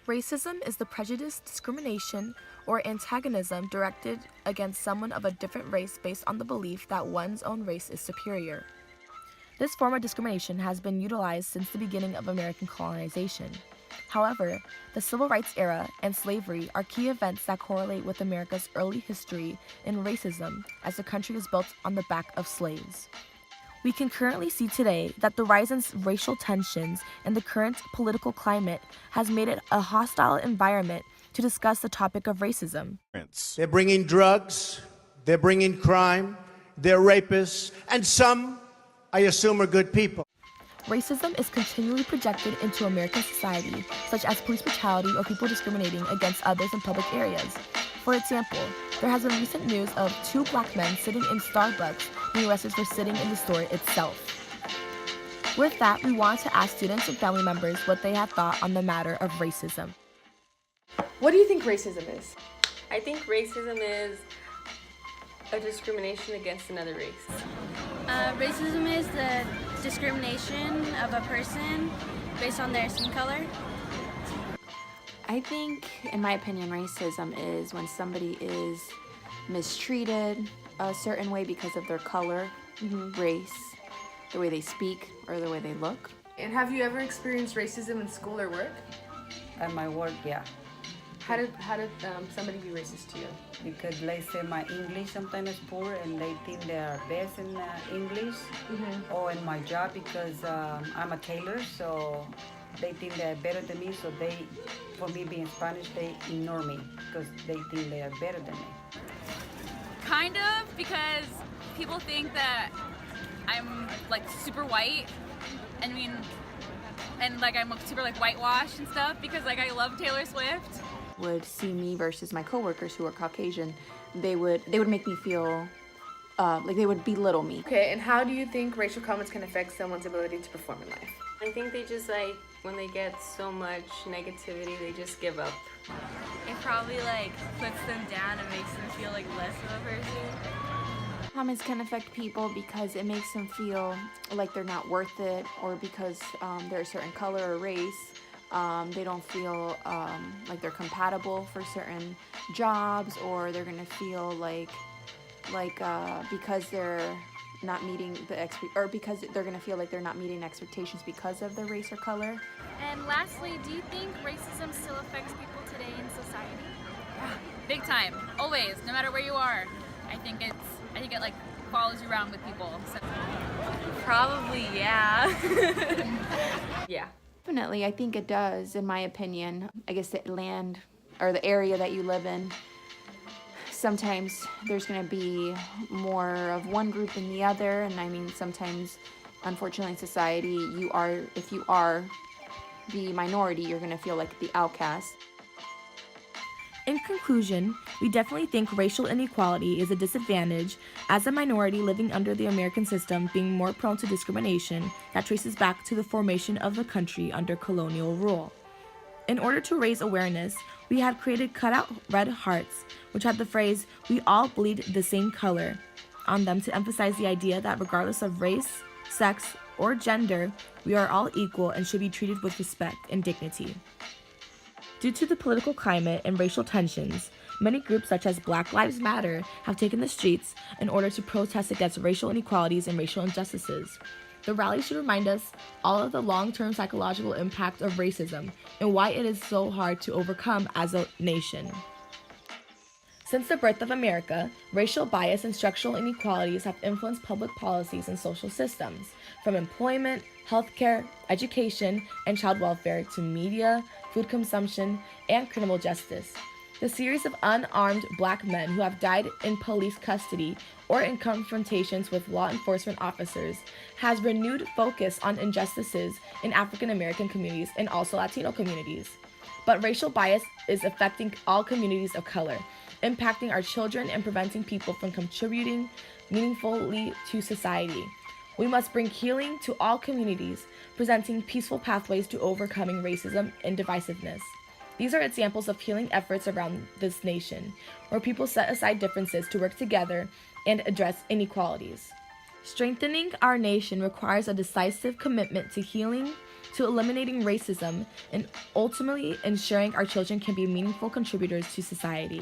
Racism is the prejudice, discrimination, or antagonism directed against someone of a different race based on the belief that one's own race is superior. This form of discrimination has been utilized since the beginning of American colonization. However, the Civil Rights era and slavery are key events that correlate with America's early history in racism, as the country was built on the back of slaves. We can currently see today that the rise in racial tensions and the current political climate has made it a hostile environment to discuss the topic of racism. They're bringing drugs, they're bringing crime, they're rapists, and some, I assume, are good people. Racism is continually projected into American society, such as police brutality or people discriminating against others in public areas. For example, there has been recent news of 2 black men sitting in Starbucks being arrested for sitting in the store itself. With that, we want to ask students and family members what they have thought on the matter of racism. What do you think racism is? I think racism is a discrimination against another race. Racism is the discrimination of a person based on their skin color. I think, in my opinion, racism is when somebody is mistreated a certain way because of their color, race, the way they speak, or the way they look. And have you ever experienced racism in school or work? At my work, yeah. How did somebody be racist to you? Because they say my English sometimes is poor and they think they are best in English. Or in my job because I'm a tailor, so they think they're better than me. So for me being Spanish, they ignore me because they think they are better than me. Kind of, because people think that I'm like super white. And like I'm super like whitewashed and stuff because like I love Taylor Swift. Would see me versus my coworkers who are Caucasian, they would make me feel like they would belittle me. Okay, and how do you think racial comments can affect someone's ability to perform in life? I think they just like, when they get so much negativity, they just give up. It probably like puts them down and makes them feel like less of a person. Comments can affect people because it makes them feel like they're not worth it, or because they're a certain color or race. They don't feel like they're compatible for certain jobs, or they're gonna feel like because they're not meeting because they're gonna feel like they're not meeting expectations because of their race or color. And lastly, do you think racism still affects people today in society? Yeah, big time, always, no matter where you are. I think it like follows you around with people. So. Probably, yeah. Yeah. Definitely, I think it does, in my opinion. I guess the land or the area that you live in, sometimes there's going to be more of one group than the other. And I mean, sometimes, unfortunately, in society, if you are the minority, you're going to feel like the outcast. In conclusion, we definitely think racial inequality is a disadvantage as a minority living under the American system, being more prone to discrimination that traces back to the formation of the country under colonial rule. In order to raise awareness, we had created cutout red hearts, which had the phrase, "We all bleed the same color," on them to emphasize the idea that regardless of race, sex, or gender, we are all equal and should be treated with respect and dignity. Due to the political climate and racial tensions, many groups such as Black Lives Matter have taken the streets in order to protest against racial inequalities and racial injustices. The rally should remind us all of the long-term psychological impact of racism and why it is so hard to overcome as a nation. Since the birth of America, racial bias and structural inequalities have influenced public policies and social systems, from employment, healthcare, education, and child welfare to media, food consumption, and criminal justice. The series of unarmed Black men who have died in police custody or in confrontations with law enforcement officers has renewed focus on injustices in African American communities and also Latino communities. But racial bias is affecting all communities of color, impacting our children and preventing people from contributing meaningfully to society. We must bring healing to all communities, presenting peaceful pathways to overcoming racism and divisiveness. These are examples of healing efforts around this nation, where people set aside differences to work together and address inequalities. Strengthening our nation requires a decisive commitment to healing, to eliminating racism and ultimately ensuring our children can be meaningful contributors to society.